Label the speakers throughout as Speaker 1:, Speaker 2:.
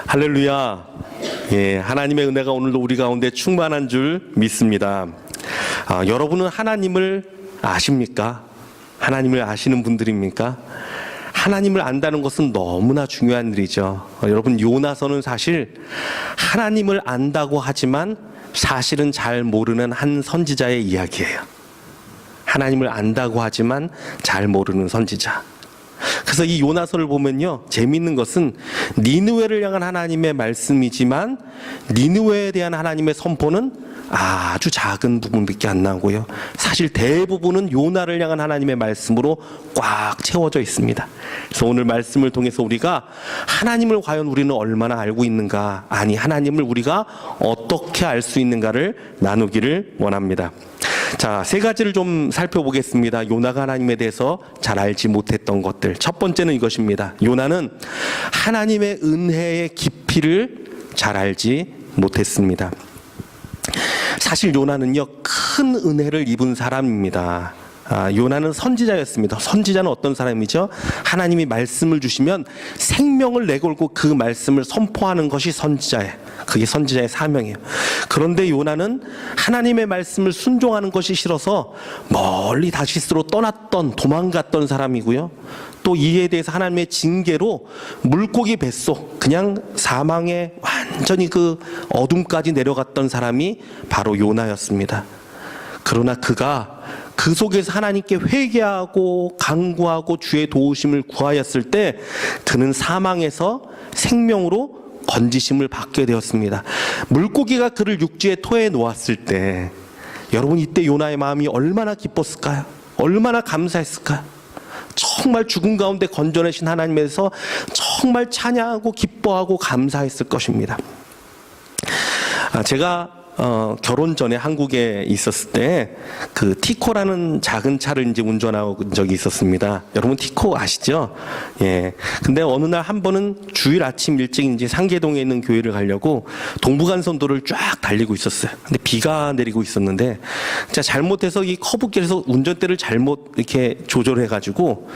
Speaker 1: 할렐루야. 예, 하나님의 은혜가 오늘도 우리 가운데 충만한 줄 믿습니다. 여러분은 하나님을 아십니까? 하나님을 아시는 분들입니까? 하나님을 안다는 것은 너무나 중요한 일이죠. 여러분, 요나서는 사실 하나님을 안다고 하지만 사실은 잘 모르는 한 선지자의 이야기예요. 하나님을 안다고 하지만 잘 모르는 선지자. 그래서 이 요나서를 보면요, 재미있는 것은 니느웨를 향한 하나님의 말씀이지만 니느웨에 대한 하나님의 선포는 아주 작은 부분밖에 안 나오고요, 사실 대부분은 요나를 향한 하나님의 말씀으로 꽉 채워져 있습니다. 그래서 오늘 말씀을 통해서 우리가 하나님을 과연 우리는 얼마나 알고 있는가, 아니 하나님을 우리가 어떻게 알 수 있는가를 나누기를 원합니다. 자, 세 가지를 좀 살펴보겠습니다. 요나가 하나님에 대해서 잘 알지 못했던 것들. 첫 번째는 이것입니다. 요나는 하나님의 은혜의 깊이를 잘 알지 못했습니다. 사실 요나는요, 큰 은혜를 입은 사람입니다. 요나는 선지자였습니다. 선지자는 어떤 사람이죠? 하나님이 말씀을 주시면 생명을 내걸고 그 말씀을 선포하는 것이 선지자예요. 그게 선지자의 사명이에요. 그런데 요나는 하나님의 말씀을 순종하는 것이 싫어서 멀리 다시스로 도망갔던 사람이고요, 또 이에 대해서 하나님의 징계로 물고기 뱃속, 그냥 사망의 완전히 그 어둠까지 내려갔던 사람이 바로 요나였습니다. 그러나 그가 그 속에서 하나님께 회개하고 간구하고 주의 도우심을 구하였을 때 그는 사망에서 생명으로 건지심을 받게 되었습니다. 물고기가 그를 육지에 토해 놓았을 때, 여러분, 이때 요나의 마음이 얼마나 기뻤을까요? 얼마나 감사했을까요? 정말 죽음 가운데 건져내신 하나님에서 정말 찬양하고 기뻐하고 감사했을 것입니다. 제가 결혼 전에 한국에 있었을 때 그 티코라는 작은 차를 이제 운전한 적이 있었습니다. 여러분, 티코 아시죠? 예. 근데 어느 날 한 번은 주일 아침 일찍 이제 상계동에 있는 교회를 가려고 동부간선도를 쫙 달리고 있었어요. 근데 비가 내리고 있었는데 제가 잘못해서 이 커브길에서 운전대를 잘못 이렇게 조절해가지고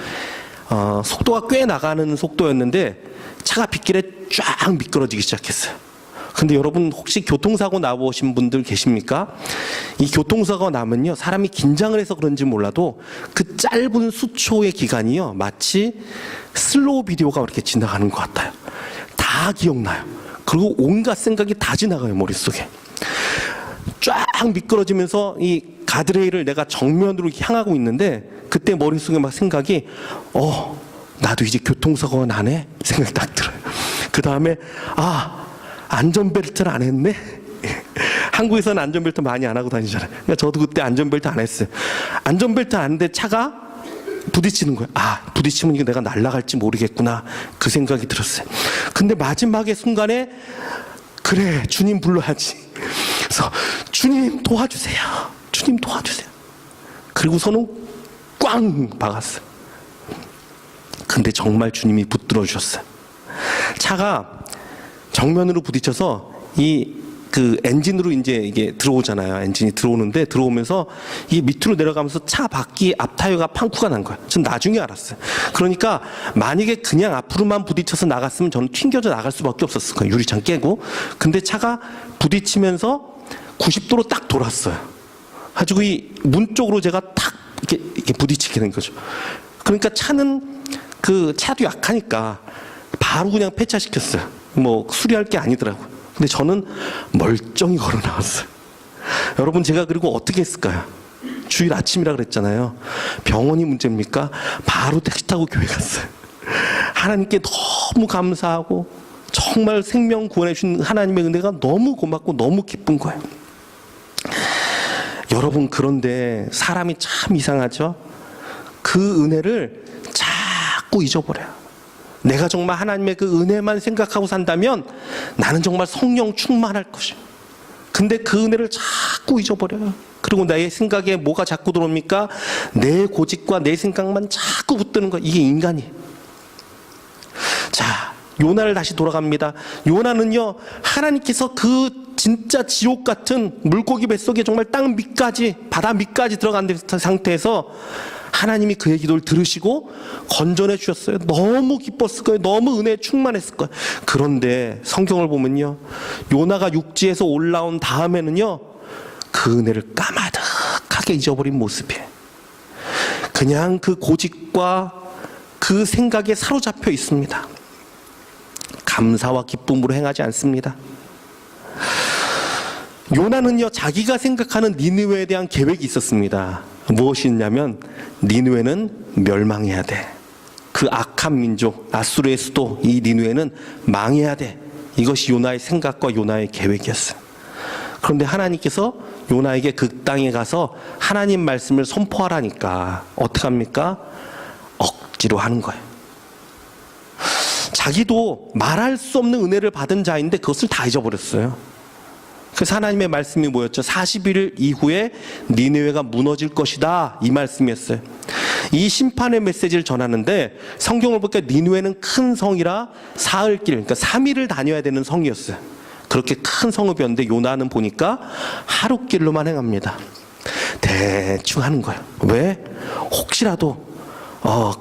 Speaker 1: 속도가 꽤 나가는 속도였는데 차가 빗길에 쫙 미끄러지기 시작했어요. 근데 여러분, 혹시 교통사고 나보신 분들 계십니까? 이 교통사고가 나면요, 사람이 긴장을 해서 그런지 몰라도 그 짧은 수초의 기간이요, 마치 슬로우 비디오가 이렇게 지나가는 것 같아요. 다 기억나요. 그리고 온갖 생각이 다 지나가요, 머릿속에. 쫙 미끄러지면서 이 가드레일을 내가 정면으로 향하고 있는데 그때 머릿속에 막 생각이 나도 이제 교통사고가 나네 생각이 딱 들어요. 그 다음에 안전벨트를 안 했네? 한국에서는 안전벨트 많이 안 하고 다니잖아요. 그러니까 저도 그때 안전벨트 안 했어요. 안전벨트 안 했는데 차가 부딪히는 거예요. 부딪히면 이거 내가 날아갈지 모르겠구나, 그 생각이 들었어요. 근데 마지막에 순간에 그래, 주님 불러야지. 그래서 주님 도와주세요. 주님 도와주세요. 그리고서는 꽝 박았어요. 근데 정말 주님이 붙들어 주셨어요. 차가 정면으로 부딪혀서 그 엔진으로 이제 이게 들어오잖아요. 엔진이 들어오는데 들어오면서 이게 밑으로 내려가면서 차 바퀴 앞 타이어가 팡쿠가 난 거예요. 전 나중에 알았어요. 그러니까 만약에 그냥 앞으로만 부딪혀서 나갔으면 저는 튕겨져 나갈 수밖에 없었을 거예요. 유리창 깨고. 근데 차가 부딪히면서 90도로 딱 돌았어요. 가지고 이 문 쪽으로 제가 탁 이렇게 부딪히게 된 거죠. 그러니까 차는 그 차도 약하니까 바로 그냥 폐차시켰어요. 뭐 수리할 게 아니더라고요. 근데 저는 멀쩡히 걸어 나왔어요. 여러분, 제가 그리고 어떻게 했을까요? 주일 아침이라 그랬잖아요. 병원이 문제입니까? 바로 택시 타고 교회 갔어요. 하나님께 너무 감사하고 정말 생명 구원해 주신 하나님의 은혜가 너무 고맙고 너무 기쁜 거예요. 여러분, 그런데 사람이 참 이상하죠? 그 은혜를 자꾸 잊어버려요. 내가 정말 하나님의 그 은혜만 생각하고 산다면 나는 정말 성령 충만할 것이에요. 근데 그 은혜를 자꾸 잊어버려요. 그리고 나의 생각에 뭐가 자꾸 들어옵니까? 내 고집과 내 생각만 자꾸 붙드는 거예요. 이게 인간이에요. 자, 요나를 다시 돌아갑니다. 요나는요, 하나님께서 그 진짜 지옥 같은 물고기 뱃속에 정말 땅 밑까지, 바다 밑까지 들어간 상태에서 하나님이 그의 기도를 들으시고 건져내 주셨어요. 너무 기뻤을 거예요. 너무 은혜에 충만했을 거예요. 그런데 성경을 보면요, 요나가 육지에서 올라온 다음에는요, 그 은혜를 까마득하게 잊어버린 모습이에요. 그냥 그 고집과 그 생각에 사로잡혀 있습니다. 감사와 기쁨으로 행하지 않습니다. 요나는요, 자기가 생각하는 니느웨에 대한 계획이 있었습니다. 무엇이냐면 니느웨는 멸망해야 돼. 그 악한 민족 아수르의 수도 이 니느웨는 망해야 돼. 이것이 요나의 생각과 요나의 계획이었어요. 그런데 하나님께서 요나에게 그 땅에 가서 하나님 말씀을 선포하라니까 어떻게 합니까? 억지로 하는 거예요. 자기도 말할 수 없는 은혜를 받은 자인데 그것을 다 잊어버렸어요. 그래서 하나님의 말씀이 뭐였죠? 40일 이후에 니느웨가 무너질 것이다, 이 말씀이었어요. 이 심판의 메시지를 전하는데 성경을 보니까 니느웨는 큰 성이라 사흘길, 그러니까 3일을 다녀야 되는 성이었어요. 그렇게 큰 성읍이었는데 요나는 보니까 하루길로만 행합니다. 대충 하는 거예요. 왜? 혹시라도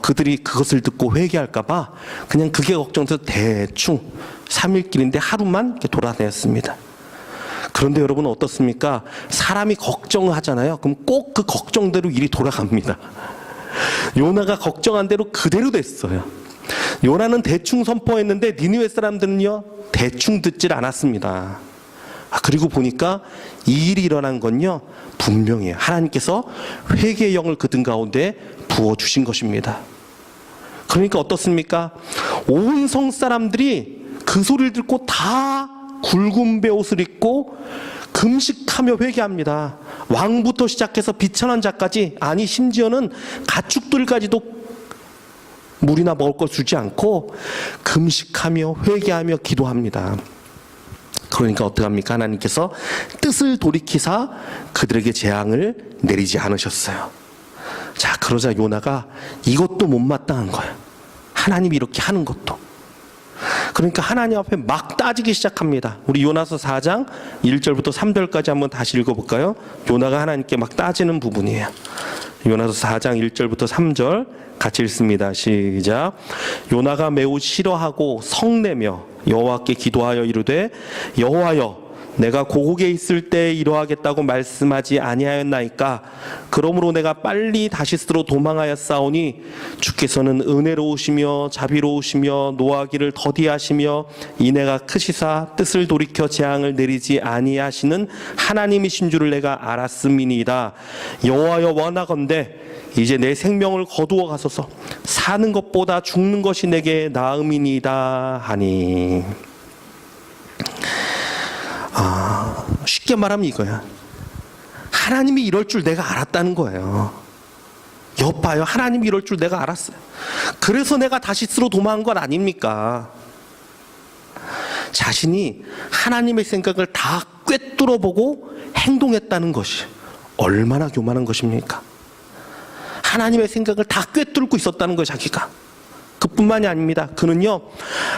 Speaker 1: 그들이 그것을 듣고 회개할까봐 그냥 그게 걱정돼서 대충 3일 길인데 하루만 이렇게 돌아다녔습니다. 그런데 여러분 어떻습니까? 사람이 걱정하잖아요. 그럼 꼭 그 걱정대로 일이 돌아갑니다. 요나가 걱정한 대로 그대로 됐어요. 요나는 대충 선포했는데 니느웨 사람들은요, 대충 듣질 않았습니다. 그리고 보니까 이 일이 일어난 건요, 분명해요. 하나님께서 회개의 영을 그들 가운데 부어주신 것입니다. 그러니까 어떻습니까? 온 성 사람들이 그 소리를 듣고 다 굵은 베옷을 입고 금식하며 회개합니다. 왕부터 시작해서 비천한 자까지, 아니 심지어는 가축들까지도 물이나 먹을 걸 주지 않고 금식하며 회개하며 기도합니다. 그러니까 어떻게 합니까? 하나님께서 뜻을 돌이키사 그들에게 재앙을 내리지 않으셨어요. 자, 그러자 요나가 이것도 못마땅한 거예요. 하나님이 이렇게 하는 것도. 그러니까 하나님 앞에 막 따지기 시작합니다. 우리 요나서 4장 1절부터 3절까지 한번 다시 읽어볼까요? 요나가 하나님께 막 따지는 부분이에요. 요나서 4장 1절부터 3절 같이 읽습니다. 시작. 요나가 매우 싫어하고 성내며 여호와께 기도하여 이르되 여호와여, 내가 고국에 있을 때 이러하겠다고 말씀하지 아니하였나이까? 그러므로 내가 빨리 다시스로 도망하였사오니 주께서는 은혜로우시며 자비로우시며 노하기를 더디하시며 인애가 크시사 뜻을 돌이켜 재앙을 내리지 아니하시는 하나님이신 줄을 내가 알았음이니이다. 여호와여, 원하건대 이제 내 생명을 거두어 가소서. 사는 것보다 죽는 것이 내게 나음이니이다 하니. 쉽게 말하면 이거야. 하나님이 이럴 줄 내가 알았다는 거예요. 여봐요, 하나님이 이럴 줄 내가 알았어요. 그래서 내가 다시스로 도망한 건 아닙니까? 자신이 하나님의 생각을 다 꿰뚫어보고 행동했다는 것이 얼마나 교만한 것입니까? 하나님의 생각을 다 꿰뚫고 있었다는 거예요, 자기가. 그뿐만이 아닙니다. 그는요,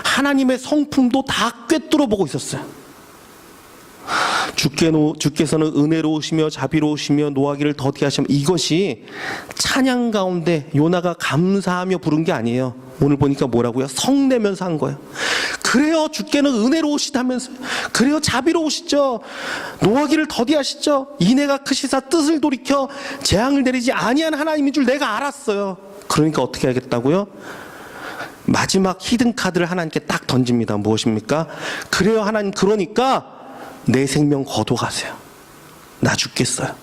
Speaker 1: 하나님의 성품도 다 꿰뚫어보고 있었어요. 주께서는 은혜로우시며 자비로우시며 노하기를 더디하시며, 이것이 찬양 가운데 요나가 감사하며 부른 게 아니에요. 오늘 보니까 뭐라고요? 성내면서 한 거예요. 그래요, 주께는 은혜로우시다면서요. 그래요, 자비로우시죠. 노하기를 더디하시죠. 인애가 크시사 뜻을 돌이켜 재앙을 내리지 아니한 하나님인 줄 내가 알았어요. 그러니까 어떻게 하겠다고요? 마지막 히든 카드를 하나님께 딱 던집니다. 무엇입니까? 그래요, 하나님, 그러니까 내 생명 거둬가세요. 나 죽겠어요.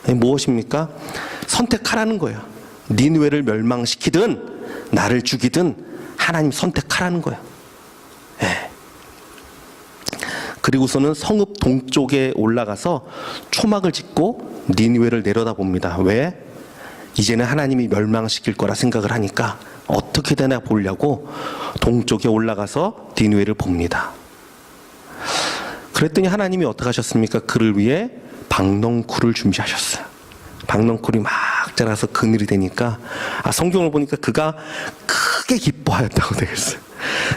Speaker 1: 무엇입니까? 선택하라는 거예요. 니느웨를 멸망시키든 나를 죽이든 하나님 선택하라는 거예요. 네. 그리고서는 성읍 동쪽에 올라가서 초막을 짓고 니느웨를 내려다봅니다. 왜? 이제는 하나님이 멸망시킬 거라 생각을 하니까 어떻게 되나 보려고 동쪽에 올라가서 니느웨를 봅니다. 그랬더니 하나님이 어떻게 하셨습니까? 그를 위해 박넝쿨을 준비하셨어요. 박넝쿨이 막 자라서 그늘이 되니까, 성경을 보니까 그가 크게 기뻐하였다고 되어 있어요.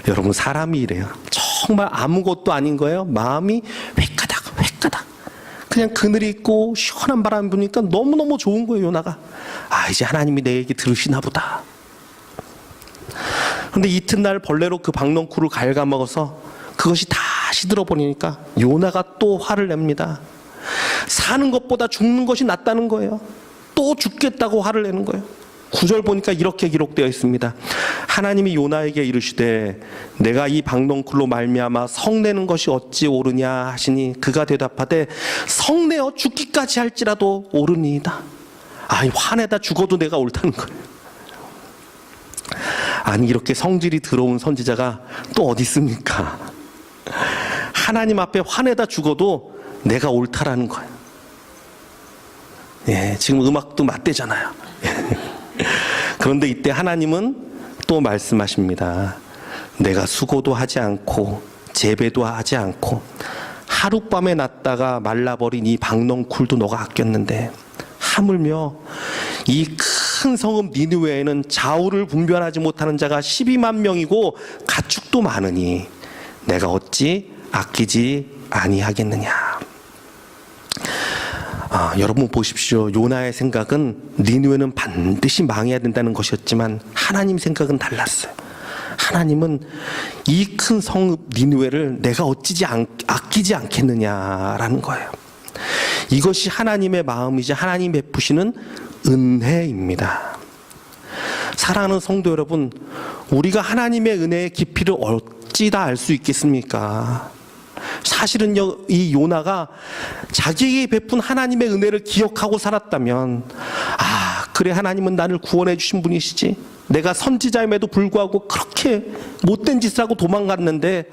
Speaker 1: 여러분, 사람이 이래요. 정말 아무것도 아닌 거예요. 마음이 그냥 그늘이 있고 시원한 바람 부니까 너무너무 좋은 거예요. 요나가 이제 하나님이 내 얘기 들으시나 보다. 그런데 이튿날 벌레로 그 박넝쿨을 갉아먹어서 그것이 다 시들어버리니까 요나가 또 화를 냅니다. 사는 것보다 죽는 것이 낫다는 거예요. 또 죽겠다고 화를 내는 거예요. 9절 보니까 이렇게 기록되어 있습니다. 하나님이 요나에게 이르시되 내가 이 박넝쿨로 말미암아 성내는 것이 어찌 옳으냐 하시니 그가 대답하되 성내어 죽기까지 할지라도 옳으니이다. 화내다 죽어도 내가 옳다는 거예요. 이렇게 성질이 더러운 선지자가 또 어디 있습니까? 하나님 앞에 화내다 죽어도 내가 옳다라는 거예요. 지금 음악도 맞대잖아요. 그런데 이때 하나님은 또 말씀하십니다. 내가 수고도 하지 않고 재배도 하지 않고 하룻밤에 났다가 말라버린 이 박넝쿨도 너가 아꼈는데 하물며 이 큰 성읍 니느웨에는 좌우를 분별하지 못하는 자가 12만 명이고 가축도 많으니 내가 어찌 아끼지 아니하겠느냐. 여러분 보십시오. 요나의 생각은 니느웨는 반드시 망해야 된다는 것이었지만 하나님 생각은 달랐어요. 하나님은 이 큰 성읍 니느웨를 내가 어찌지 아끼지 않겠느냐라는 거예요. 이것이 하나님의 마음이지 하나님 베푸시는 은혜입니다. 사랑하는 성도 여러분, 우리가 하나님의 은혜의 깊이를 어찌 다 알 수 있겠습니까? 사실은요, 이 요나가 자기에게 베푼 하나님의 은혜를 기억하고 살았다면 그래 하나님은 나를 구원해 주신 분이시지, 내가 선지자임에도 불구하고 그렇게 못된 짓을 하고 도망갔는데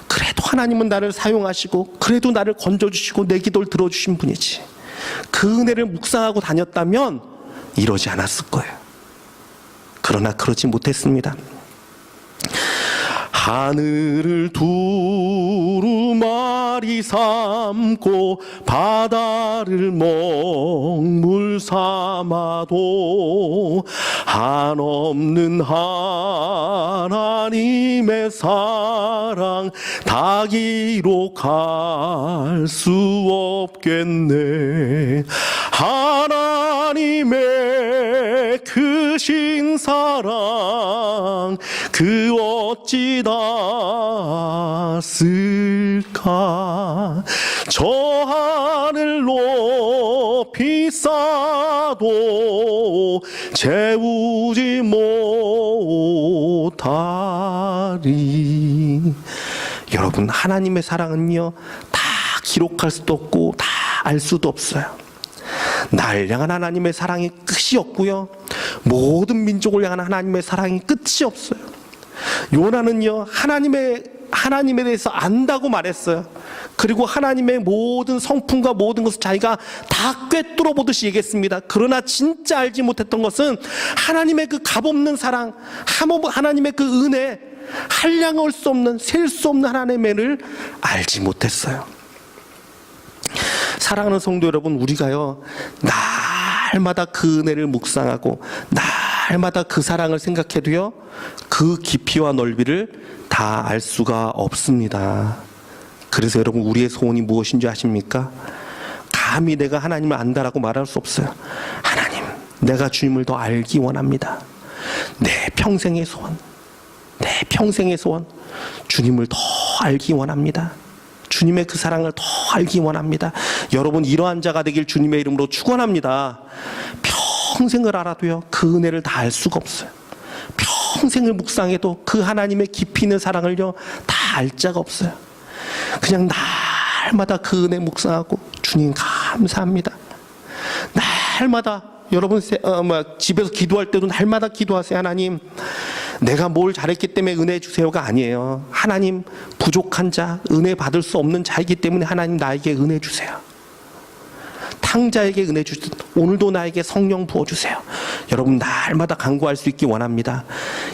Speaker 1: 그래도 하나님은 나를 사용하시고 그래도 나를 건져주시고 내 기도를 들어주신 분이지, 그 은혜를 묵상하고 다녔다면 이러지 않았을 거예요. 그러나 그러지 못했습니다. 하늘을 두루마리 삼고 바다를 먹물 삼아도 한없는 하나님의 사랑 다 기록할 수 없겠네. 하나님의 크신 사랑 그 어찌 닿았을까. 저 하늘 높이 쌓아도 채우지 못하리. 여러분, 하나님의 사랑은요 다 기록할 수도 없고 다 알 수도 없어요. 날 향한 하나님의 사랑이 끝이 없고요, 모든 민족을 향한 하나님의 사랑이 끝이 없어요. 요나는요 하나님에 대해서 안다고 말했어요. 그리고 하나님의 모든 성품과 모든 것을 자기가 다 꿰뚫어 보듯이 얘기했습니다. 그러나 진짜 알지 못했던 것은 하나님의 그 값없는 사랑, 하나님의 그 은혜, 한량할 수 없는, 셀 수 없는 하나님의 은혜를 알지 못했어요. 사랑하는 성도 여러분, 우리가요 날마다 그 은혜를 묵상하고 날마다 그 사랑을 생각해도요 그 깊이와 넓이를 다 알 수가 없습니다. 그래서 여러분, 우리의 소원이 무엇인지 아십니까? 감히 내가 하나님을 안다라고 말할 수 없어요. 하나님, 내가 주님을 더 알기 원합니다. 내 평생의 소원, 주님을 더 알기 원합니다. 주님의 그 사랑을 더 알기 원합니다. 여러분, 이러한 자가 되길 주님의 이름으로 축원합니다. 평생을 알아도요 그 은혜를 다 알 수가 없어요. 평생을 묵상해도 그 하나님의 깊이 있는 사랑을요 다 알 자가 없어요. 그냥 날마다 그 은혜 묵상하고 주님 감사합니다. 날마다 여러분 집에서 기도할 때도 날마다 기도하세요. 하나님, 내가 뭘 잘했기 때문에 은혜 주세요가 아니에요. 하나님, 부족한 자, 은혜 받을 수 없는 자이기 때문에 하나님 나에게 은혜 주세요. 탕자에게 은혜 주듯 오늘도 나에게 성령 부어주세요. 여러분, 날마다 간구할 수 있기 원합니다.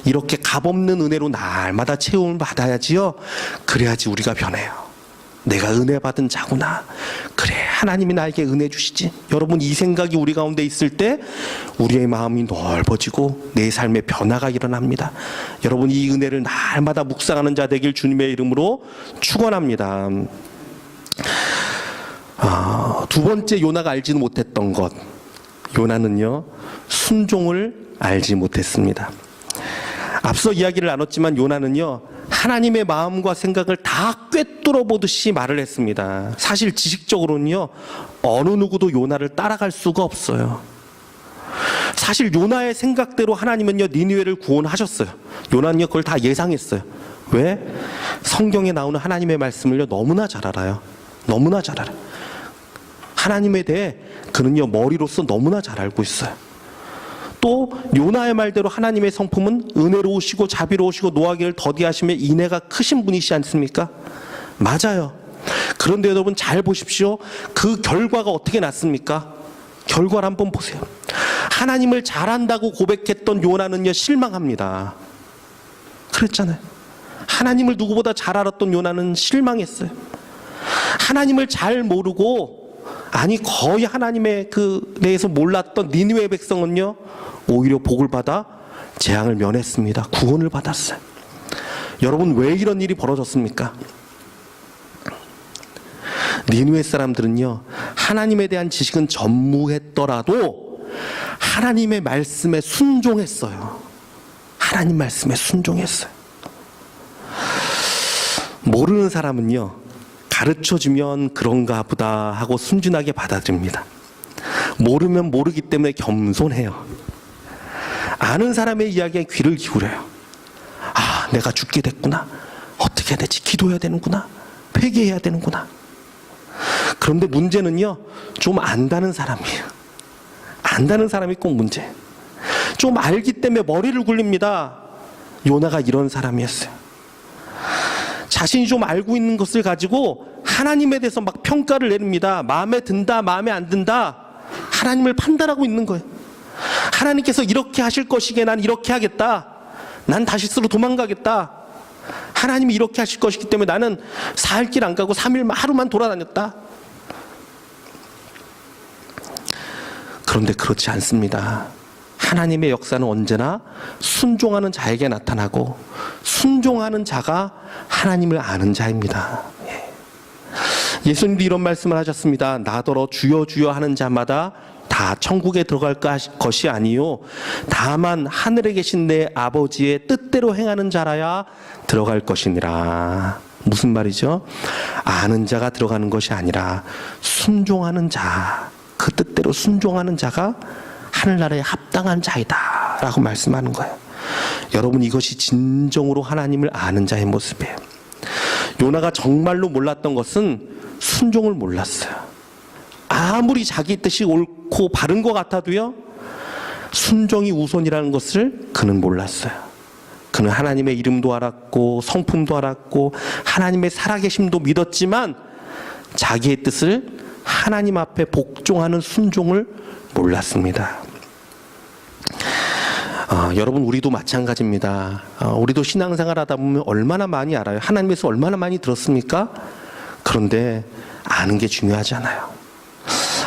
Speaker 1: 이렇게 값없는 은혜로 날마다 채움을 받아야지요. 그래야지 우리가 변해요. 내가 은혜 받은 자구나, 그래 하나님이 나에게 은혜 주시지. 여러분, 이 생각이 우리 가운데 있을 때 우리의 마음이 넓어지고 내 삶의 변화가 일어납니다. 여러분, 이 은혜를 날마다 묵상하는 자 되길 주님의 이름으로 축원합니다. 두 번째 요나가 알지는 못했던 것, 요나는요 순종을 알지 못했습니다. 앞서 이야기를 나눴지만 요나는요 하나님의 마음과 생각을 다 꿰뚫어 보듯이 말을 했습니다. 사실 지식적으로는요 어느 누구도 요나를 따라갈 수가 없어요. 사실 요나의 생각대로 하나님은요 니느웨를 구원하셨어요. 요나는요 그걸 다 예상했어요. 왜? 성경에 나오는 하나님의 말씀을요 너무나 잘 알아요. 너무나 잘 알아요. 하나님에 대해 그는요 머리로서 너무나 잘 알고 있어요. 또 요나의 말대로 하나님의 성품은 은혜로우시고 자비로우시고 노하기를 더디하시며 인애가 크신 분이시지 않습니까? 맞아요. 그런데 여러분 잘 보십시오. 그 결과가 어떻게 났습니까? 결과를 한번 보세요. 하나님을 잘한다고 고백했던 요나는요 실망합니다. 그랬잖아요. 하나님을 누구보다 잘 알았던 요나는 실망했어요. 하나님을 잘 모르고, 아니 거의 하나님의 그 대해서 몰랐던 니느웨 백성은요 오히려 복을 받아 재앙을 면했습니다. 구원을 받았어요. 여러분 왜 이런 일이 벌어졌습니까? 니느웨 사람들은요 하나님에 대한 지식은 전무했더라도 하나님의 말씀에 순종했어요. 하나님 말씀에 순종했어요. 모르는 사람은요 가르쳐주면 그런가 보다 하고 순진하게 받아들입니다. 모르면 모르기 때문에 겸손해요. 아는 사람의 이야기에 귀를 기울여요. 아, 내가 죽게 됐구나. 어떻게 해야 되지? 기도해야 되는구나. 회개해야 되는구나. 그런데 문제는요 좀 안다는 사람이에요. 안다는 사람이 꼭 문제. 좀 알기 때문에 머리를 굴립니다. 요나가 이런 사람이었어요. 자신이 좀 알고 있는 것을 가지고 하나님에 대해서 막 평가를 내립니다. 마음에 든다, 마음에 안 든다. 하나님을 판단하고 있는 거예요. 하나님께서 이렇게 하실 것이기에 난 이렇게 하겠다. 난 다시스로 도망가겠다. 하나님이 이렇게 하실 것이기 때문에 나는 사흘 길 안 가고 3일 하루만 돌아다녔다. 그런데 그렇지 않습니다. 하나님의 역사는 언제나 순종하는 자에게 나타나고 순종하는 자가 하나님을 아는 자입니다. 예수님도 이런 말씀을 하셨습니다. 나더러 주여 주여 하는 자마다 다 천국에 들어갈 것이 아니요 다만 하늘에 계신 내 아버지의 뜻대로 행하는 자라야 들어갈 것이니라. 무슨 말이죠? 아는 자가 들어가는 것이 아니라 순종하는 자, 그 뜻대로 순종하는 자가 하늘나라에 합당한 자이다 라고 말씀하는 거예요. 여러분 이것이 진정으로 하나님을 아는 자의 모습이에요. 요나가 정말로 몰랐던 것은 순종을 몰랐어요. 아무리 자기 뜻이 옳고 바른 것 같아도요 순종이 우선이라는 것을 그는 몰랐어요. 그는 하나님의 이름도 알았고 성품도 알았고 하나님의 살아계심도 믿었지만 자기의 뜻을 하나님 앞에 복종하는 순종을 몰랐습니다. 여러분 우리도 마찬가지입니다. 우리도 신앙생활 하다 보면 얼마나 많이 알아요. 하나님에서 얼마나 많이 들었습니까? 그런데 아는 게 중요하지 않아요.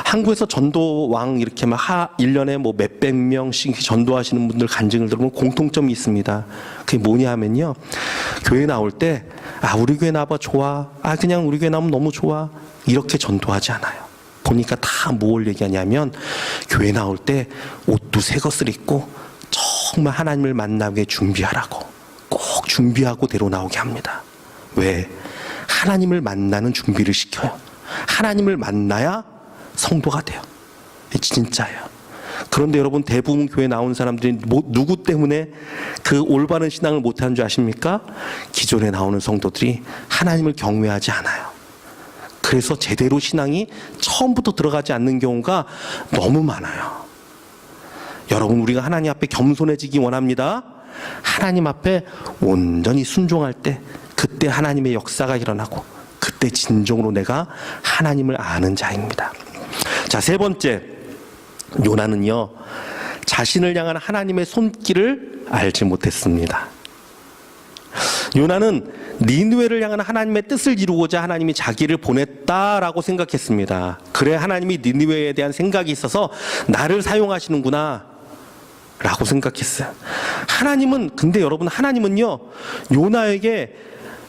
Speaker 1: 한국에서 전도왕 이렇게 막 1년에 뭐 몇백 명씩 전도하시는 분들 간증을 들어보면 공통점이 있습니다. 그게 뭐냐 하면요 교회 나올 때 우리 교회 나와봐 좋아, 그냥 우리 교회 나오면 너무 좋아, 이렇게 전도하지 않아요. 보니까 다 뭘 얘기하냐면 교회 나올 때 옷도 새 것을 입고 정말 하나님을 만나게 준비하라고, 꼭 준비하고 데려 나오게 합니다. 왜? 하나님을 만나는 준비를 시켜요. 하나님을 만나야 성도가 돼요. 진짜예요. 그런데 여러분 대부분 교회 나온 사람들이 누구 때문에 그 올바른 신앙을 못하는 줄 아십니까? 기존에 나오는 성도들이 하나님을 경외하지 않아요. 그래서 제대로 신앙이 처음부터 들어가지 않는 경우가 너무 많아요. 여러분 우리가 하나님 앞에 겸손해지기 원합니다. 하나님 앞에 온전히 순종할 때 그때 하나님의 역사가 일어나고 그때 진정으로 내가 하나님을 아는 자입니다. 자, 세 번째, 요나는요 자신을 향한 하나님의 손길을 알지 못했습니다. 요나는 니느웨를 향한 하나님의 뜻을 이루고자 하나님이 자기를 보냈다라고 생각했습니다. 그래 하나님이 니느웨에 대한 생각이 있어서 나를 사용하시는구나 라고 생각했어요. 근데 여러분 하나님은요 요나에게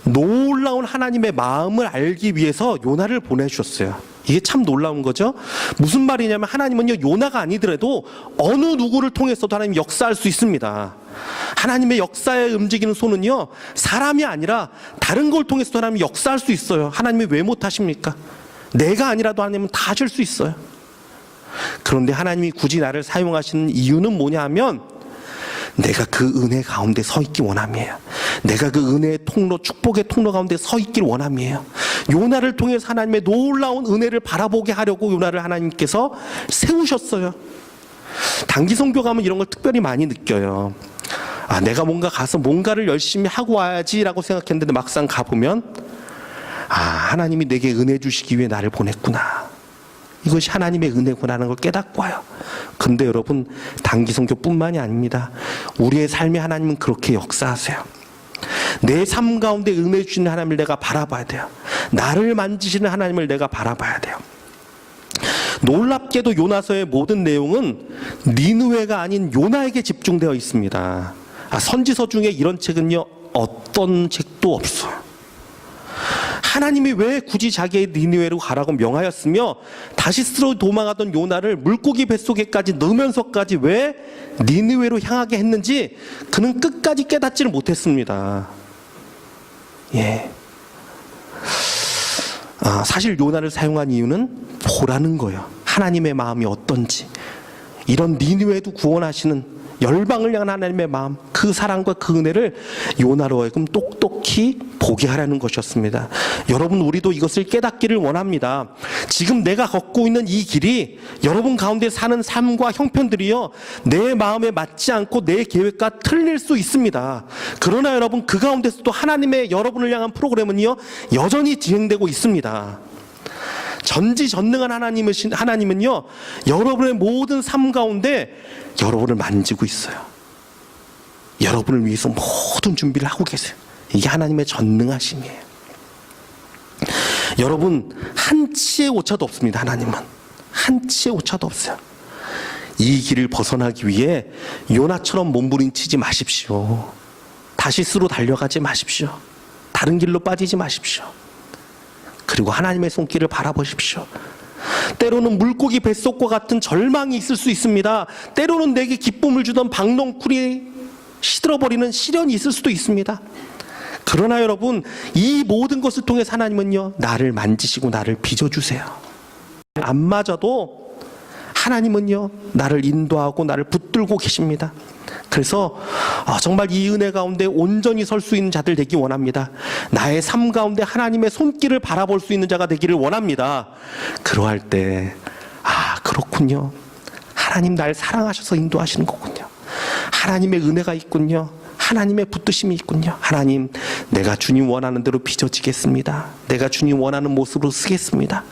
Speaker 1: 놀라운 하나님의 마음을 알기 위해서 요나를 보내주셨어요. 이게 참 놀라운 거죠. 무슨 말이냐면 하나님은요, 요나가 아니더라도 어느 누구를 통해서도 하나님이 역사할 수 있습니다. 하나님의 역사에 움직이는 손은요, 사람이 아니라 다른 걸 통해서도 하나님이 역사할 수 있어요. 하나님이 왜 못하십니까? 내가 아니라도 하나님은 다 하실 수 있어요. 그런데 하나님이 굳이 나를 사용하시는 이유는 뭐냐 하면, 내가 그 은혜 가운데 서 있기 원함이에요. 내가 그 은혜의 통로, 축복의 통로 가운데 서 있길 원함이에요. 요나를 통해서 하나님의 놀라운 은혜를 바라보게 하려고 요나를 하나님께서 세우셨어요. 단기 선교 가면 이런 걸 특별히 많이 느껴요. 아, 내가 뭔가 가서 뭔가를 열심히 하고 와야지라고 생각했는데 막상 가보면, 아, 하나님이 내게 은혜 주시기 위해 나를 보냈구나. 이것이 하나님의 은혜구나라는 걸 깨닫고 와요. 근데 여러분, 단기 선교뿐만이 아닙니다. 우리의 삶에 하나님은 그렇게 역사하세요. 내 삶 가운데 은혜 주시는 하나님을 내가 바라봐야 돼요. 나를 만지시는 하나님을 내가 바라봐야 돼요. 놀랍게도 요나서의 모든 내용은 니느웨가 아닌 요나에게 집중되어 있습니다. 선지서 중에 이런 책은요, 어떤 책도 없어요. 하나님이 왜 굳이 자기의 니느웨로 가라고 명하였으며 다시스로 도망하던 요나를 물고기 뱃속에까지 넣으면서까지 왜 니느웨로 향하게 했는지 그는 끝까지 깨닫지를 못했습니다. 예. 사실 요나를 사용한 이유는 보라는 거예요. 하나님의 마음이 어떤지. 이런 니느웨도 구원하시는 열방을 향한 하나님의 마음, 그 사랑과 그 은혜를 요나로 하여금 똑똑히 보게 하라는 것이었습니다. 여러분, 우리도 이것을 깨닫기를 원합니다. 지금 내가 걷고 있는 이 길이 여러분 가운데 사는 삶과 형편들이요, 내 마음에 맞지 않고 내 계획과 틀릴 수 있습니다. 그러나 여러분, 그 가운데서도 하나님의 여러분을 향한 프로그램은요, 여전히 진행되고 있습니다. 전지전능한 하나님은요, 여러분의 모든 삶 가운데 여러분을 만지고 있어요. 여러분을 위해서 모든 준비를 하고 계세요. 이게 하나님의 전능하심이에요. 여러분, 한치의 오차도 없습니다. 하나님은 한치의 오차도 없어요. 이 길을 벗어나기 위해 요나처럼 몸부림치지 마십시오. 다시스로 달려가지 마십시오. 다른 길로 빠지지 마십시오. 그리고 하나님의 손길을 바라보십시오. 때로는 물고기 뱃속과 같은 절망이 있을 수 있습니다. 때로는 내게 기쁨을 주던 박농쿨이 시들어버리는 시련이 있을 수도 있습니다. 그러나 여러분, 이 모든 것을 통해서 하나님은요, 나를 만지시고 나를 빚어주세요. 안 맞아도 하나님은요, 나를 인도하고 나를 붙들고 계십니다. 그래서 정말 이 은혜 가운데 온전히 설 수 있는 자들 되기 원합니다. 나의 삶 가운데 하나님의 손길을 바라볼 수 있는 자가 되기를 원합니다. 그러할 때, 그렇군요. 하나님 날 사랑하셔서 인도하시는 거군요. 하나님의 은혜가 있군요. 하나님의 붙드심이 있군요. 하나님, 내가 주님 원하는 대로 빚어지겠습니다. 내가 주님 원하는 모습으로 쓰겠습니다.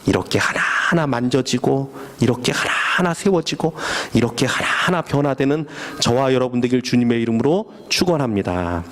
Speaker 1: 이렇게 하나하나 만져지고, 이렇게 하나하나 세워지고, 이렇게 하나하나 변화되는 저와 여러분 되길 주님의 이름으로 축원합니다.